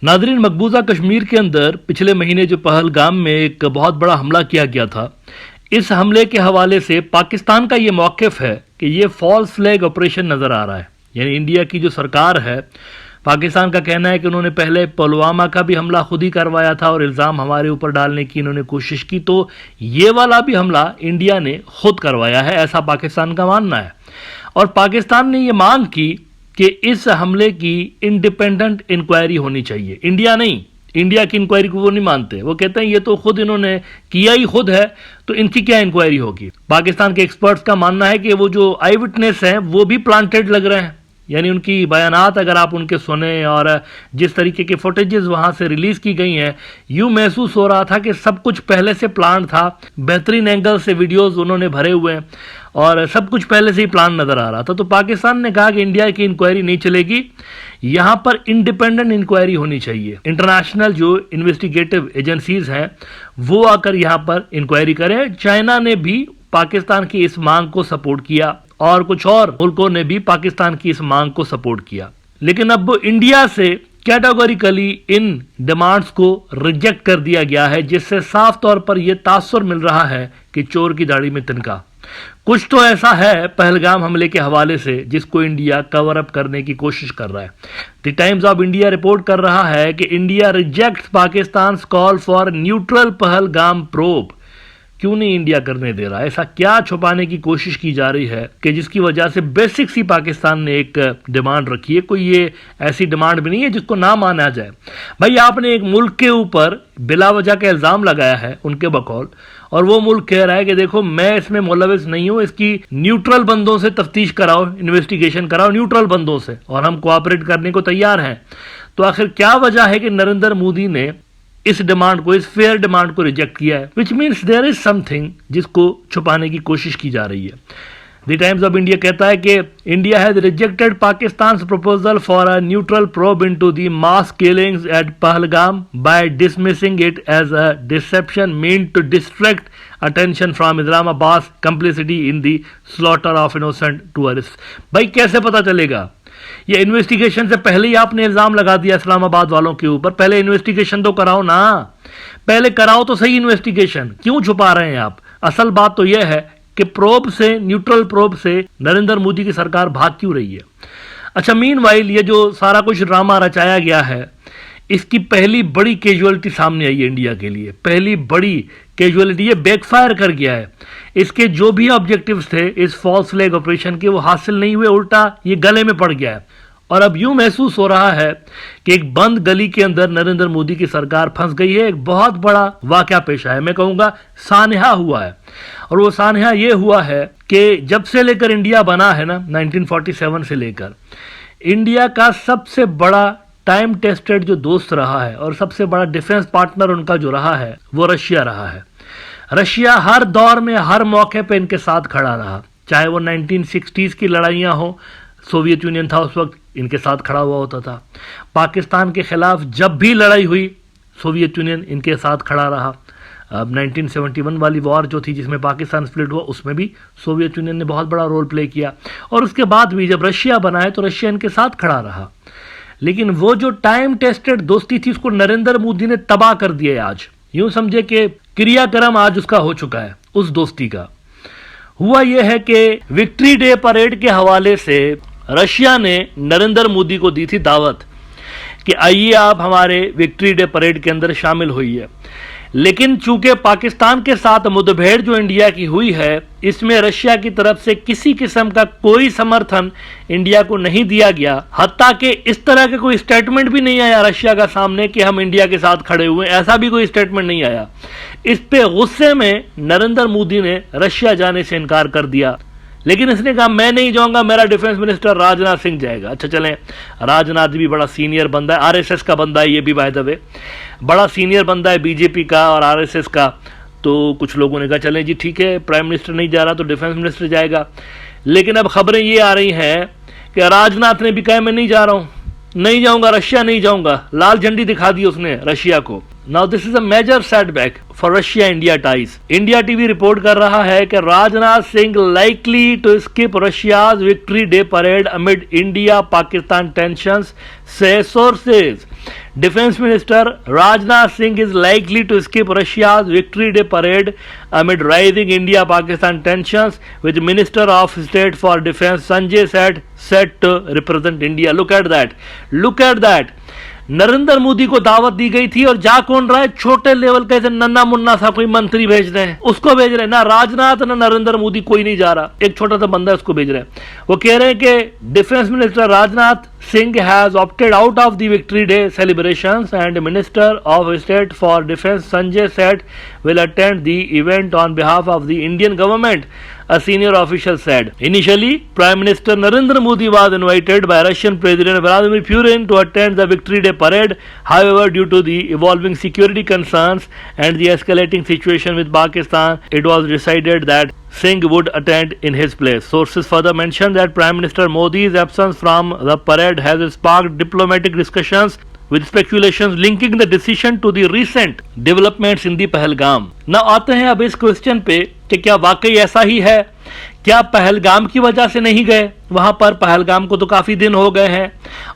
Nadreen, मकबूजा Kashmir के अंदर पिछले महीने जो पहलगाम में एक बहुत बड़ा हमला किया गया था, इस हमले के हवाले से पाकिस्तान का ये मौक़िफ़ है कि ये फॉल्स फ्लैग ऑपरेशन नज़र आ रहा है। यानी इंडिया की जो सरकार है, पाकिस्तान का कहना है कि उन्होंने पहले पुलवामा का भी हमला खुद ही करवाया था और इल्ज़ाम हमारे ऊपर डालने की इन्होंने कोशिश की, तो ये वाला भी हमला इंडिया ने खुद करवाया है, ऐसा पाकिस्तान का मानना है। और पाकिस्तान ने ये मांग की कि इस हमले की इंडिपेंडेंट इंक्वायरी होनी चाहिए। इंडिया नहीं, इंडिया की इंक्वायरी को वो नहीं मानते। वो कहते हैं ये तो खुद इन्होंने किया ही खुद है, तो इनकी क्या इंक्वायरी होगी। पाकिस्तान के एक्सपर्ट्स का मानना है कि वो जो आई विटनेस हैं वो भी प्लांटेड लग रहे हैं। यानी उनकी बयानात अगर आप उनके सुने और जिस तरीके के फुटेजेस वहाँ से रिलीज़ की गई हैं, यूँ महसूस हो रहा था कि सब कुछ पहले से प्लान था। बेहतरीन एंगल से वीडियोस उन्होंने भरे हुए हैं और सब कुछ पहले से ही प्लान नज़र आ रहा था। तो पाकिस्तान ने कहा कि इंडिया की इंक्वायरी नहीं चलेगी, यहाँ पर इंडिपेंडेंट इंक्वायरी होनी चाहिए। इंटरनेशनल जो इन्वेस्टिगेटिव एजेंसीज हैं वो आकर यहाँ पर इंक्वायरी करें। चाइना ने भी पाकिस्तान की इस मांग को सपोर्ट किया और कुछ और मुल्कों ने भी पाकिस्तान की इस मांग को सपोर्ट किया। लेकिन अब इंडिया से कैटेगोरिकली इन डिमांड्स को रिजेक्ट कर दिया गया है, जिससे साफ तौर पर यह तासुर मिल रहा है कि चोर की दाढ़ी में तिनका। कुछ तो ऐसा है पहलगाम हमले के हवाले से जिसको इंडिया कवर अप करने की कोशिश कर रहा है। The times of India report कर रहा है कि India rejects Pakistan call for neutral Pahalgam probe. क्यों नहीं इंडिया करने दे रहा है? ऐसा क्या छुपाने की कोशिश की जा रही है कि जिसकी वजह से बेसिक सी पाकिस्तान ने एक डिमांड रखी है? कोई ये ऐसी डिमांड भी नहीं है जिसको ना माना जाए। भाई, आपने एक मुल्क के ऊपर बिला वजह का इल्ज़ाम लगाया है उनके बकौल, और वो मुल्क कह रहा है कि देखो मैं इसमें मुलविस नहीं हूं, इसकी न्यूट्रल बंदों से तफ्तीश कराओ, इन्वेस्टिगेशन कराओ न्यूट्रल बंदों से, और हम कोऑपरेट करने को तैयार हैं। तो आखिर क्या वजह है कि नरेंद्र मोदी ने इस डिमांड को, इस फेयर डिमांड को रिजेक्ट किया है? Which means there is something जिसको छुपाने की कोशिश की जा रही है। द टाइम्स ऑफ इंडिया कहता है कि India has rejected Pakistan proposal for a neutral probe into the mass killings at Pahalgam by dismissing it as a deception mean to distract attention from Islamabad complicity in the slaughter of innocent tourist. भाई, कैसे पता चलेगा? ये investigation से पहले ही आपने इल्जाम लगा दिया इस्लामाबाद वालों के ऊपर। पहले इन्वेस्टिगेशन तो कराओ ना, पहले कराओ तो सही इन्वेस्टिगेशन। क्यों छुपा रहे हैं आप? असल बात तो यह है कि प्रोब से, न्यूट्रल प्रोब से नरेंद्र मोदी की सरकार भाग क्यों रही है? अच्छा, मीनवाइल ये जो सारा कुछ ड्रामा रचाया गया है, इसकी पहली बड़ी कैजुअलिटी सामने आई है इंडिया के लिए। पहली बड़ी कैजुअलिटी, ये बैकफायर कर गया है। इसके जो भी ऑब्जेक्टिव्स थे इस फॉल्स फ्लैग ऑपरेशन के, वो हासिल नहीं हुए, उल्टा ये गले में पड़ गया है। और अब यूं महसूस हो रहा है कि एक बंद गली के अंदर नरेंद्र मोदी की सरकार फंस गई है। एक बहुत बड़ा वाकया पेश आया है, मैं कहूँगा सानहा हुआ है। और वो सानहा ये हुआ है कि जब से लेकर इंडिया बना है ना, 1947 से लेकर, इंडिया का सबसे बड़ा टाइम टेस्टेड जो दोस्त रहा है और सबसे बड़ा डिफेंस पार्टनर उनका जो रहा है वो रशिया रहा है। रशिया हर दौर में, हर मौके पे इनके साथ खड़ा रहा। चाहे वो 1960s की लड़ाइयाँ हो, सोवियत यूनियन था उस वक्त, इनके साथ खड़ा हुआ होता था। पाकिस्तान के खिलाफ जब भी लड़ाई हुई, सोवियत यूनियन इनके साथ खड़ा रहा। अब 1971 वाली वॉर जो थी जिसमें पाकिस्तान स्प्लिट हुआ, उसमें भी सोवियत यूनियन ने बहुत बड़ा रोल प्ले किया। और उसके बाद भी जब रशिया बना है तो रशिया इनके साथ खड़ा रहा। लेकिन वो जो टाइम टेस्टेड दोस्ती थी उसको नरेंद्र मोदी ने तबाह कर दिया है। आज यूं समझे कि क्रियाक्रम आज उसका हो चुका है, उस दोस्ती का। हुआ यह है कि विक्ट्री डे परेड के हवाले से रशिया ने नरेंद्र मोदी को दी थी दावत कि आइए आप हमारे विक्ट्री डे परेड के अंदर शामिल होइए। लेकिन चूंकि पाकिस्तान के साथ मुठभेड़ जो इंडिया की हुई है, इसमें रशिया की तरफ से किसी किस्म का कोई समर्थन इंडिया को नहीं दिया गया। हत्ता कि इस तरह के कोई स्टेटमेंट भी नहीं आया रशिया का सामने कि हम इंडिया के साथ खड़े हुए, ऐसा भी कोई स्टेटमेंट नहीं आया। इस पे गुस्से में नरेंद्र मोदी ने रशिया जाने से इनकार कर दिया। लेकिन इसने कहा मैं नहीं जाऊंगा, मेरा डिफेंस मिनिस्टर राजनाथ सिंह जाएगा। अच्छा चलें, राजनाथ भी बड़ा सीनियर बंदा है, आरएसएस का बंदा है ये भी, बाय द वे बड़ा सीनियर बंदा है बीजेपी का और आरएसएस का। तो कुछ लोगों ने कहा चलें जी ठीक है, प्राइम मिनिस्टर नहीं जा रहा तो डिफेंस मिनिस्टर जाएगा। लेकिन अब खबरें ये आ रही हैं कि राजनाथ ने भी कहा मैं नहीं जा रहा हूँ, नहीं जाऊँगा, रशिया नहीं जाऊँगा। लाल झंडी दिखा दी उसने रशिया को। Now this is a major setback for Russia India ties. India TV report कर रहा है कि Rajnath Singh likely to skip Russia's victory day parade amid India Pakistan tensions, say sources. Defense Minister Rajnath Singh is likely to skip Russia's Victory Day parade amid rising India-Pakistan tensions, with Minister of State for Defense Sanjay Seth set to represent India. Look at that. Look at that. Narendra Modi को दावत दी गई थी और जा कौन रहा है? छोटे लेवल का ऐसे नन्ना मुन्ना सा कोई मंत्री भेज रहे हैं, उसको भेज रहे हैं। ना राजनाथ ना नरेंद्र मोदी, कोई नहीं जा रहा, एक छोटा सा बंदा है उसको भेज रहे हैं। वो कह रहे हैं कि defence minister Rajnath Singh has opted out of the Victory Day celebrations and Minister of State for Defense Sanjay Seth will attend the event on behalf of the Indian government, a senior official said. Initially, Prime Minister Narendra Modi was invited by Russian President Vladimir Putin to attend the Victory Day parade. However, due to the evolving security concerns and the escalating situation with Pakistan, it was decided that Singh would attend in his place. Sources further mentioned that Prime Minister Modi's absence from the parade has sparked diplomatic discussions, with speculations linking the decision to the recent developments in the Pahalgam. now आते हैं अब इस question पे कि क्या वाकई ऐसा ही है? क्या पहलगाम की वजह से नहीं गए वहां पर? पहलगाम को तो काफी दिन हो गए हैं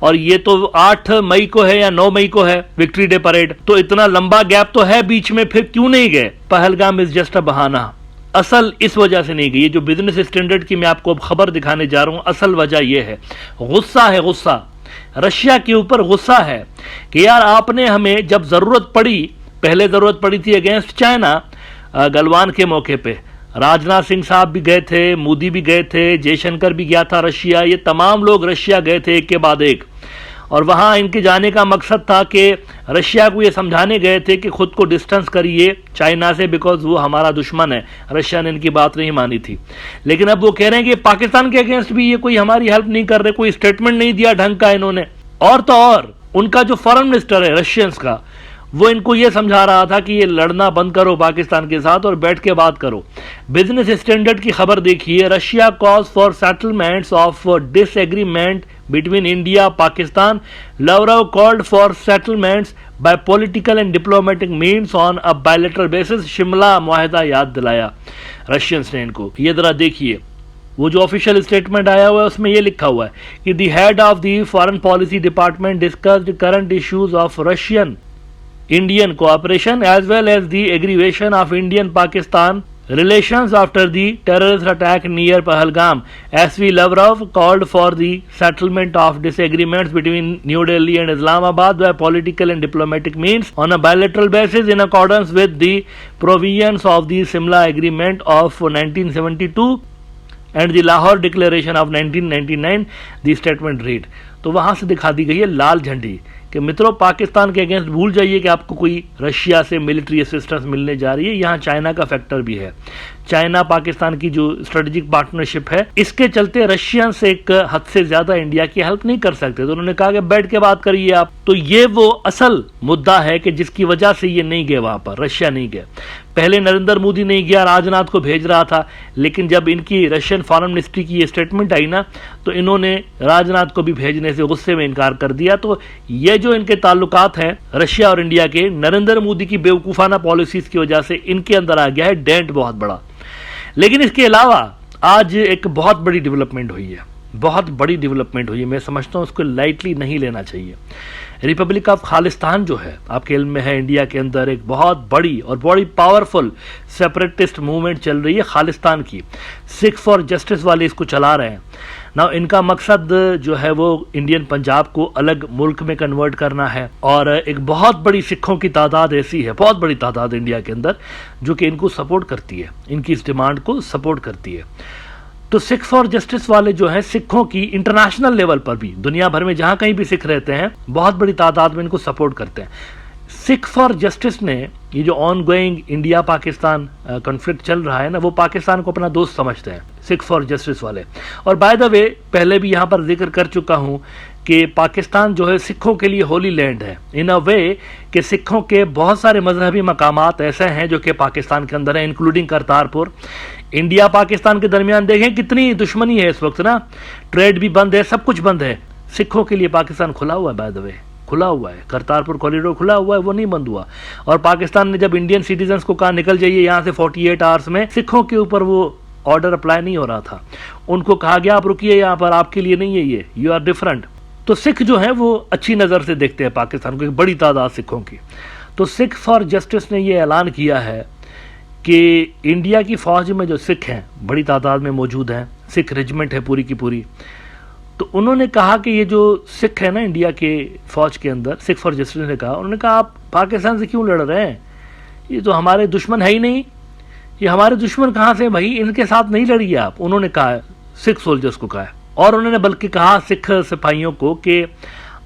और ये तो 8 मई को है या 9 मई को है विक्ट्री डे परेड, तो इतना लंबा गैप तो है बीच में, फिर क्यों नहीं गए? पहलगाम इज जस्ट अ बहाना। असल इस वजह से नहीं गई, ये जो बिजनेस स्टैंडर्ड की मैं आपको अब खबर दिखाने जा रहा हूं, असल वजह यह है, गुस्सा है, गुस्सा रशिया के ऊपर गुस्सा है कि यार आपने हमें जब जरूरत पड़ी, पहले जरूरत पड़ी थी अगेंस्ट चाइना गलवान के मौके पे, राजनाथ सिंह साहब भी गए थे, मोदी भी गए थे, जयशंकर भी गया था रशिया, ये तमाम लोग रशिया गए थे एक के बाद एक, और वहाँ इनके जाने का मकसद था कि रशिया को ये समझाने गए थे कि खुद को डिस्टेंस करिए चाइना से, बिकॉज वो हमारा दुश्मन है। रशिया ने इनकी बात नहीं मानी थी, लेकिन अब वो कह रहे हैं कि पाकिस्तान के अगेंस्ट भी ये कोई हमारी हेल्प नहीं कर रहे, कोई स्टेटमेंट नहीं दिया ढंग का इन्होंने। और तो और उनका जो फॉरेन मिनिस्टर है रशियंस का, वो इनको ये समझा रहा था कि ये लड़ना बंद करो पाकिस्तान के साथ और बैठ के बात करो। बिजनेस स्टैंडर्ड की खबर देखिए, Russia calls for settlements of disagreement between India Pakistan, Lavrov called for settlements by political and diplomatic means on a bilateral basis, Shimla मुआहदा याद दिलाया रशियंस ने इनको। ये जरा देखिए, वो जो ऑफिशियल स्टेटमेंट आया हुआ है उसमें ये लिखा हुआ है कि the head of the foreign policy department discussed current issues of Russian Indian cooperation as well as the aggravation of Indian-Pakistan relations after the terrorist attack near Pahalgam. S.V. Lavrov called for the settlement of disagreements between New Delhi and Islamabad by political and diplomatic means on a bilateral basis in accordance with the provisions of the Simla Agreement of 1972 and the Lahore Declaration of 1999, the statement read। तो वहां से दिखा दी गई है लाल झंडी कि मित्रों पाकिस्तान के अगेंस्ट भूल जाइए कि आपको कोई रशिया से मिलिट्री असिस्टेंस मिलने जा रही है। यहाँ चाइना का फैक्टर भी है, चाइना पाकिस्तान की जो स्ट्रेटेजिक पार्टनरशिप है, इसके चलते रशियन से एक हद से ज्यादा इंडिया की हेल्प नहीं कर सकते, तो उन्होंने कहा कि बैठ के बात करिए आप। तो ये वो असल मुद्दा है कि जिसकी वजह से ये नहीं गए वहां पर, रशिया नहीं गए। पहले नरेंद्र मोदी नहीं गया, राजनाथ को भेज रहा था, लेकिन जब इनकी रशियन फॉरेन मिनिस्ट्री की ये स्टेटमेंट आई ना, तो इन्होंने राजनाथ को भी भेजने से गुस्से में इनकार कर दिया। तो ये जो इनके ताल्लुकात हैं रशिया और इंडिया के, नरेंद्र मोदी की बेवकूफाना पॉलिसीज की वजह से इनके अंदर आ गया है डेंट बहुत बड़ा। लेकिन इसके अलावा आज एक बहुत बड़ी डेवलपमेंट हुई है, बहुत बड़ी डेवलपमेंट हुई है, मैं समझता हूं उसको लाइटली नहीं लेना चाहिए। रिपब्लिक ऑफ खालिस्तान जो है आपके इल्म में है, इंडिया के अंदर एक बहुत बड़ी और बड़ी पावरफुल सेपरेटिस्ट मूवमेंट चल रही है खालिस्तान की। सिख फॉर जस्टिस वाले इसको चला रहे हैं ना। इनका मकसद जो है वो इंडियन पंजाब को अलग मुल्क में कन्वर्ट करना है, और एक बहुत बड़ी सिखों की तादाद ऐसी है, बहुत बड़ी तादाद इंडिया के अंदर, जो कि इनको सपोर्ट करती है, इनकी इस डिमांड को सपोर्ट करती है। तो सिख फॉर जस्टिस वाले जो हैं, सिखों की इंटरनेशनल लेवल पर भी, दुनिया भर में जहां कहीं भी सिख रहते हैं, बहुत बड़ी तादाद में इनको सपोर्ट करते हैं। सिख फॉर जस्टिस ने ये जो on going India Pakistan conflict चल रहा है ना, वो पाकिस्तान को अपना दोस्त समझते हैं सिख फॉर जस्टिस वाले। और बाय द वे पहले भी यहाँ पर जिक्र कर चुका हूँ कि पाकिस्तान जो है सिखों के लिए होली लैंड है इन अ वे कि सिखों के बहुत सारे मजहबी मकामात ऐसे हैं जो कि पाकिस्तान के अंदर है, इंक्लूडिंग करतारपुर। इंडिया पाकिस्तान के दरमियान देखें कितनी दुश्मनी है इस वक्त ना, ट्रेड भी बंद है, सब कुछ बंद है। सिखों के लिए पाकिस्तान खुला हुआ है बाय द वे, खुला हुआ है, करतारपुर कॉरिडोर खुला हुआ है, वो नहीं बंद हुआ। और पाकिस्तान ने जब इंडियन सिटीजन्स को कहा निकल जाइए यहाँ से 48 आवर्स में, सिखों के ऊपर वो ऑर्डर अप्लाई नहीं हो रहा था, उनको कहा गया आप रुकिए यहाँ पर, आपके लिए नहीं है ये, यू आर डिफरेंट। तो सिख जो है वो अच्छी नज़र से देखते हैं पाकिस्तान को, एक बड़ी तादाद सिखों की। तो सिख फॉर जस्टिस ने ये ऐलान किया है कि इंडिया की फ़ौज में जो सिख हैं बड़ी तादाद में मौजूद हैं, सिख रेजिमेंट है पूरी की पूरी, तो उन्होंने कहा कि ये जो सिख है ना इंडिया के फ़ौज के अंदर, सिख फॉर जस्टिस ने कहा, उन्होंने कहा आप पाकिस्तान से क्यों लड़ रहे हैं, ये तो हमारे दुश्मन है ही नहीं, ये हमारे दुश्मन कहाँ से भाई, इनके साथ नहीं लड़िए आप। उन्होंने कहा, सिख सोल्जर्स को कहा है। और उन्होंने बल्कि कहा सिख सिपाहियों को कि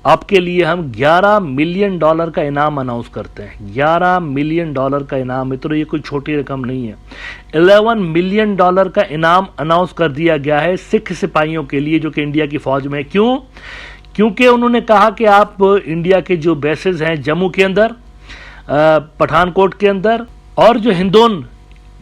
आपके लिए हम $11 मिलियन का इनाम अनाउंस करते हैं। $11 मिलियन का इनाम, मित्रों ये कोई छोटी रकम नहीं है। $11 मिलियन का इनाम अनाउंस कर दिया गया है सिख सिपाहियों के लिए जो कि इंडिया की फ़ौज में। क्यों? क्योंकि उन्होंने कहा कि आप इंडिया के जो बेसेस हैं जम्मू के अंदर, पठानकोट के अंदर, और जो हिंदोन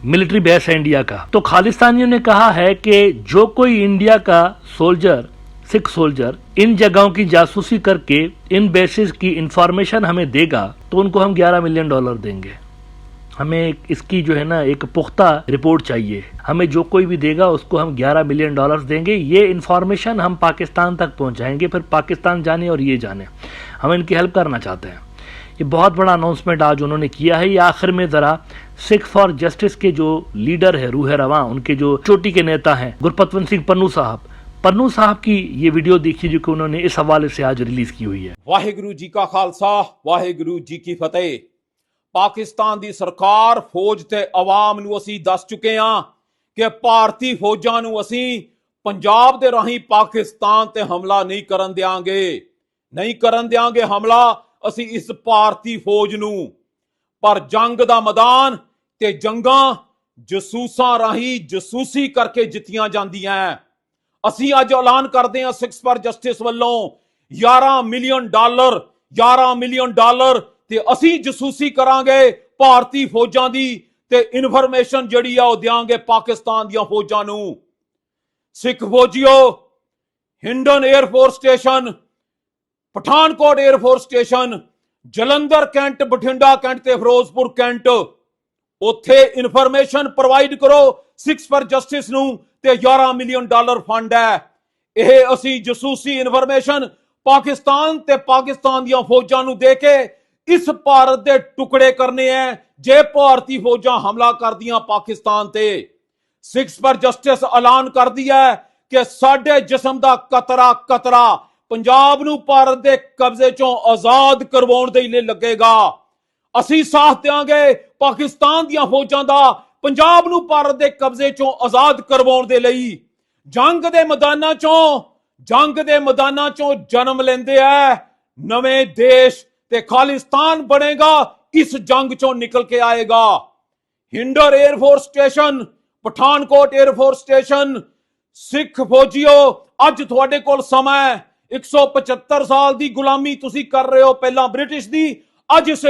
मिलिट्री बेस है इंडिया का, तो खालिस्तानियों ने कहा है कि जो कोई इंडिया का सोल्जर, सिख सोल्जर, इन जगहों की जासूसी करके इन बेसिस की इंफॉर्मेशन हमें देगा तो उनको हम $11 मिलियन देंगे। हमें इसकी जो है ना एक पुख्ता रिपोर्ट चाहिए, हमें जो कोई भी देगा उसको हम $11 मिलियन देंगे, ये इंफॉर्मेशन हम पाकिस्तान तक पहुंचाएंगे, फिर पाकिस्तान जाने और ये जाने, हम इनकी हेल्प करना चाहते हैं। ये बहुत बड़ा अनाउंसमेंट आज उन्होंने किया है। ये आखिर में ज़रा सिख फॉर जस्टिस के जो लीडर है रूह रवां, उनके जो चोटी के नेता हैं गुरपतवंत सिंह पन्नू साहब की ये वीडियो देखिए जो कि उन्होंने इस हवाले से आज रिलीज की हुई है। वाहिगुरु जी का खालसा, वाहिगुरु जी की फतेह। पाकिस्तान दी सरकार, फौज ते अवाम नूं असीं दस चुके हां कि भारती फौजां नूं असीं पंजाब दे राहीं पाकिस्तान ते हमला नहीं करन देंगे हमला असीं इस भारती फौज नूं। पर जंग दा मैदान ते जंगां जसूसां राहीं जसूसी करके जित्तियां जांदियां। ਅਸੀਂ ਅੱਜ ਐਲਾਨ ਕਰਦੇ ਹਾਂ ਸਿਕਸ ਫॉर ਜਸਟਿਸ ਵੱਲੋਂ $11 ਮਿਲੀਅਨ ਤੇ ਅਸੀਂ ਜਸੂਸੀ ਕਰਾਂਗੇ ਭਾਰਤੀ ਫੌਜਾਂ ਦੀ ਤੇ ਇਨਫੋਰਮੇਸ਼ਨ ਜਿਹੜੀ ਆ ਉਹ ਦਿਆਂਗੇ ਪਾਕਿਸਤਾਨ ਦੀਆਂ ਫੌਜਾਂ ਨੂੰ। ਸਿੱਖ ਫੌਜੀਓ, Hindon air force station, Pathankot air force station, Jalandhar cantt, Bathinda cantt ਤੇ ਫਿਰੋਜ਼ਪੁਰ ਕੈਂਟ, ਉੱਥੇ ਇਨਫੋਰਮੇਸ਼ਨ ਪ੍ਰੋਵਾਈਡ ਕਰੋ ਸਿਕਸ ਫॉर ਜਸਟਿਸ ਨੂੰ ਤੇ $11 ਮਿਲੀਅਨ ਫੰਡ ਹੈ। ਇਹ ਅਸੀਂ ਜਸੂਸੀ ਇਨਫੋਰਮੇਸ਼ਨ ਪਾਕਿਸਤਾਨ ਤੇ ਪਾਕਿਸਤਾਨ ਦੀਆਂ ਫੌਜਾਂ ਨੂੰ ਦੇ ਕੇ ਇਸ ਭਾਰਤ ਦੇ ਟੁਕੜੇ ਕਰਨੇ ਐ ਜੇ ਭਾਰਤੀ ਫੌਜਾਂ ਹਮਲਾ ਕਰਦੀਆਂ ਪਾਕਿਸਤਾਨ ਤੇ। ਸਿਕਸ ਫॉर ਜਸਟਿਸ ਐਲਾਨ ਕਰਦੀ ਹੈ ਕਿ ਸਾਡੇ ਜਿਸਮ ਦਾ ਕਤਰਾ ਪੰਜਾਬ ਨੂੰ ਭਾਰਤ ਦੇ ਕਬਜ਼ੇ ਚੋਂ ਆਜ਼ਾਦ ਕਰਵਾਉਣ ਦੇ ਲਈ ਲੱਗੇਗਾ। ਅਸੀਂ ਸਾਥ ਦੇਵਾਂਗੇ ਪਾਕਿਸਤਾਨ ਦੀਆਂ ਫੌਜਾਂ ਦਾ ਪੰਜਾਬ ਨੂੰ ਭਾਰਤ ਦੇ ਕਬਜ਼ੇ ਚੋਂ ਆਜ਼ਾਦ ਕਰਵਾਉਣ ਦੇ ਲਈ। ਜੰਗ ਦੇ ਮੈਦਾਨਾਂ ਚੋਂ ਜਨਮ ਲੈਂਦੇ ਆ ਨਵੇਂ ਦੇਸ਼ ਤੇ ਖਾਲਿਸਤਾਨ ਬਣੇਗਾ, ਇਸ ਜੰਗ ਚੋਂ ਨਿਕਲ ਕੇ ਆਏਗਾ। Hindon air force station, Pathankot air force station, Sikh ਫੌਜੀਓ ਅੱਜ ਤੁਹਾਡੇ ਕੋਲ ਸਮਾਂ ਹੈ। 175 ਸਾਲ ਦੀ ਗੁਲਾਮੀ ਤੁਸੀਂ ਕਰ ਰਹੇ ਹੋ, ਪਹਿਲਾਂ ਬ੍ਰਿਟਿਸ਼ ਦੀ, ਅੱਜ ਇਸ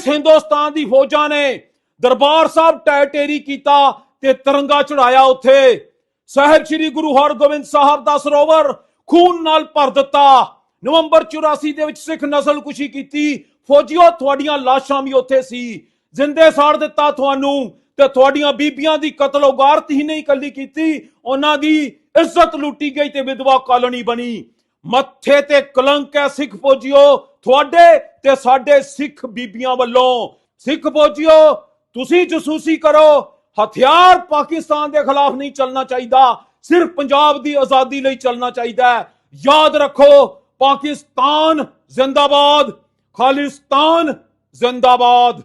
ਹਿੰਦੁਸਤਾਨ ਦੀ ਫੌਜਾਂ ਨੇ ਦਰਬਾਰ ਸਾਹਿਬ ਟੈਟੇਰੀ ਕੀਤਾ ਤੇ ਤਿਰੰਗਾ ਚੜਾਇਆ ਉੱਥੇ। ਸਾਹਿਬ ਸ੍ਰੀ ਗੁਰੂ ਹਰਗੋਬਿੰਦ ਸਾਹਿਬ ਦਾ ਸਰੋਵਰ ਖੂਨ ਨਾਲ ਭਰ ਦਿੱਤਾ। ਨਵੰਬਰ 84 ਦੇ ਵਿੱਚ ਸਿੱਖ ਨਸਲਕੁਸ਼ੀ ਕੀਤੀ। ਫੌਜੀਓ ਤੁਹਾਡੀਆਂ ਲਾਸ਼ਾਂ ਵੀ ਉੱਥੇ ਸੀ, ਜ਼ਿੰਦੇ ਸਾੜ ਦਿੱਤਾ ਤੁਹਾਨੂੰ, ਤੇ ਤੁਹਾਡੀਆਂ ਬੀਬੀਆਂ ਦੀ ਕਤਲੋਗਾਰਤ ਹੀ ਨਹੀਂ ਕੱਲੀ ਕੀਤੀ, ਉਹਨਾਂ ਦੀ ਇੱਜ਼ਤ ਲੁੱਟੀ ਗਈ ਤੇ ਵਿਧਵਾ ਕਾਲੋਨੀ ਬਣੀ। ਮੱਥੇ ਤੇ ਕਲੰਕ ਹੈ ਸਿੱਖ ਫੌਜੀਓ ਤੁਹਾਡੇ ਤੇ ਸਾਡੇ ਸਿੱਖ ਬੀਬੀਆਂ ਵੱਲੋਂ। ਸਿੱਖ ਫੌਜੀਓ ਤੁਸੀਂ ਜਸੂਸੀ ਕਰੋ, ਹਥਿਆਰ ਪਾਕਿਸਤਾਨ ਦੇ ਖਿਲਾਫ ਨਹੀਂ ਚੱਲਣਾ ਚਾਹੀਦਾ, ਸਿਰਫ ਪੰਜਾਬ ਦੀ ਆਜ਼ਾਦੀ ਲਈ ਚੱਲਣਾ ਚਾਹੀਦਾ ਹੈ। ਯਾਦ ਰੱਖੋ, ਪਾਕਿਸਤਾਨ ਜ਼ਿੰਦਾਬਾਦ, ਖਾਲਿਸਤਾਨ ਜ਼ਿੰਦਾਬਾਦ।